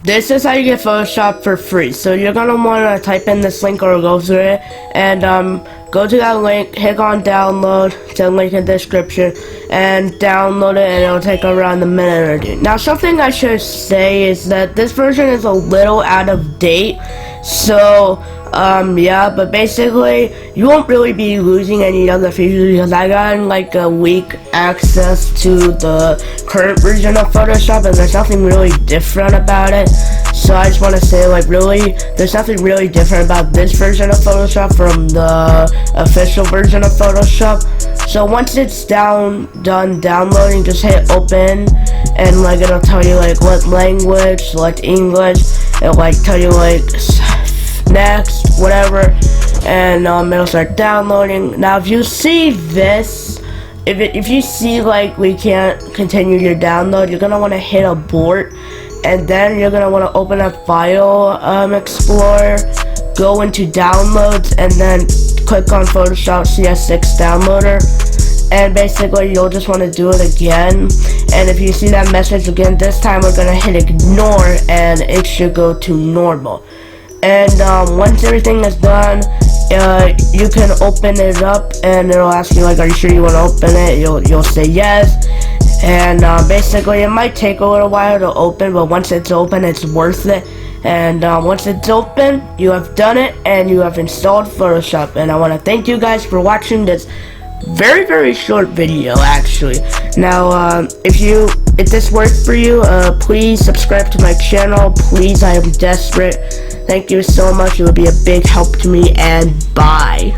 This is how you get Photoshop for free. So you're gonna wanna type in this link or go through it, and go to that link, hit on download, the link in the description, and download it, and it'll take around a minute or two. Now, something I should say is that this version is a little out of date, so yeah, but basically you won't really be losing any other features because I got like a week access to the current version of Photoshop, and there's nothing really different about it. So I just want to say, like, really, there's nothing really different about this version of Photoshop from the official version of Photoshop. So once it's done downloading, just hit open, and like it'll tell you like what language, select English, it'll like tell you like next, whatever, and it'll start downloading. Now if you see this, if you see like we can't continue your download, you're gonna want to hit abort, and then you're gonna want to open up File Explorer, go into downloads, and then click on Photoshop CS6 downloader, and basically you'll just want to do it again. And if you see that message again, this time we're gonna hit ignore, and it should go to normal. And once everything is done, you can open it up, and it'll ask you like, are you sure you want to open it? You'll say yes, and basically it might take a little while to open, but once it's open, it's worth it. And once it's open, you have done it, and you have installed Photoshop. And I want to thank you guys for watching this very short video, actually. Now if this worked for you, please subscribe to my channel, please. I am desperate. Thank you so much. It would be a big help to me, and bye.